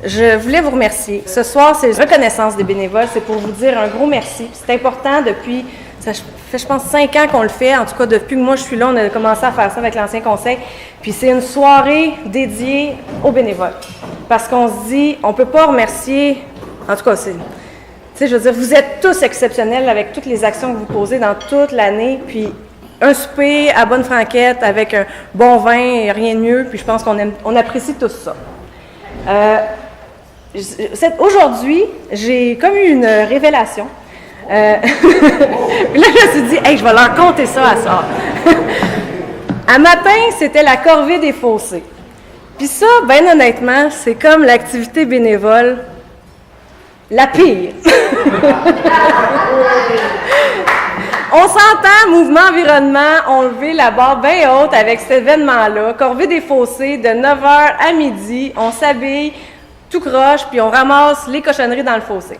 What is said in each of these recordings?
je voulais vous remercier. Ce soir, c'est reconnaissance des bénévoles. C'est pour vous dire un gros merci. C'est important depuis, ça fait je pense 5 ans qu'on le fait. En tout cas, depuis que moi je suis là, on a commencé à faire ça avec l'ancien conseil. Puis c'est une soirée dédiée aux bénévoles. Parce qu'on se dit, on ne peut pas remercier, en tout cas, tu sais, je veux dire, vous êtes tous exceptionnels avec toutes les actions que vous posez dans toute l'année. Puis un souper à bonne franquette avec un bon vin et rien de mieux. Puis je pense qu'on apprécie tous ça. Aujourd'hui, j'ai comme eu une révélation. Là, je me suis dit, hey, je vais leur conter ça à soir. À matin, c'était la corvée des fossés. Puis ça, bien honnêtement, c'est comme l'activité bénévole la pire. On s'entend, mouvement environnement, on levait la barre bien haute avec cet événement-là, corvée des fossés, de 9h à midi, on s'habille, tout croche, puis on ramasse les cochonneries dans le fossé.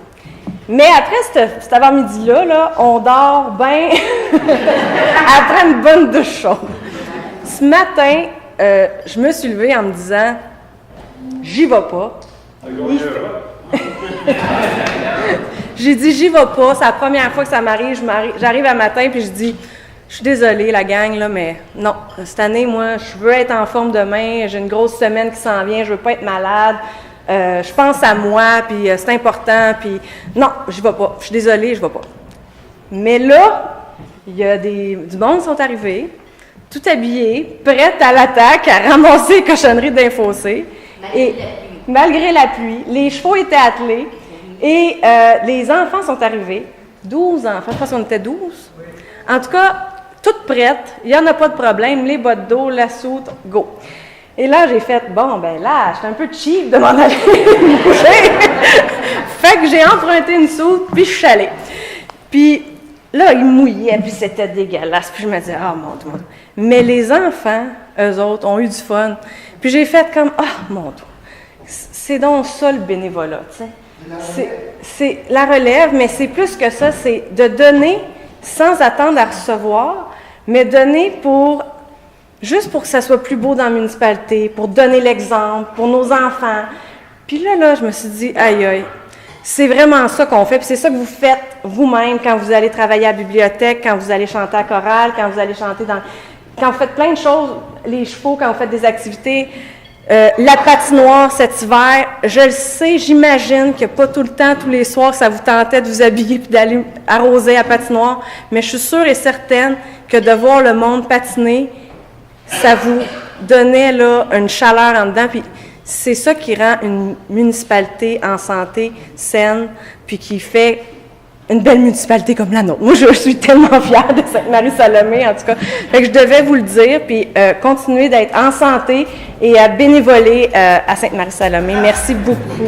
Mais après cet avant-midi-là, là, on dort bien après une bonne douche chaude. Ce matin, je me suis levée en me disant, j'y vais pas. J'ai dit, j'y vais pas. C'est la première fois que ça m'arrive. J'arrive à matin, puis je dis, je suis désolée, la gang, là, mais non. Cette année, moi, je veux être en forme demain. J'ai une grosse semaine qui s'en vient. Je veux pas être malade. Je pense à moi, puis c'est important. Puis non, j'y vais pas. Je suis désolée, je vais pas. Mais là, il y a du monde qui sont arrivés, tout habillés, prêts à l'attaque, à ramasser les cochonneries d'un fossé. Malgré la pluie, les chevaux étaient attelés. Et les enfants sont arrivés, 12 enfants, je pense qu'on était 12. En tout cas, toutes prêtes, il n'y en a pas de problème, les bottes d'eau, la soute, go. Et là, j'ai fait, bon, ben là, j'étais un peu cheap de m'en aller me coucher. Fait que j'ai emprunté une soute, puis je suis allée. Puis là, il mouillait, puis c'était dégueulasse. Puis je me disais, ah, mon Dieu. Mais les enfants, eux autres, ont eu du fun. Puis j'ai fait comme, ah, mon Dieu. C'est donc ça le bénévolat, tu sais. C'est la relève, mais c'est plus que ça, c'est de donner sans attendre à recevoir, mais donner juste pour que ça soit plus beau dans la municipalité, pour donner l'exemple, pour nos enfants. Puis là, je me suis dit, aïe, aïe, c'est vraiment ça qu'on fait, puis c'est ça que vous faites vous-même quand vous allez travailler à la bibliothèque, quand vous allez chanter à chorale, quand vous allez chanter quand vous faites plein de choses, les chevaux, quand vous faites des activités. La patinoire cet hiver, je le sais, j'imagine que pas tout le temps, tous les soirs, ça vous tentait de vous habiller puis d'aller arroser à la patinoire, mais je suis sûre et certaine que de voir le monde patiner, ça vous donnait là une chaleur en dedans, puis c'est ça qui rend une municipalité en santé saine, puis qui fait une belle municipalité comme la nôtre. Moi, je suis tellement fière de Sainte-Marie-Salomé, en tout cas. Fait que je devais vous le dire, puis continuer d'être en santé et à bénévoler à Sainte-Marie-Salomé. Merci beaucoup.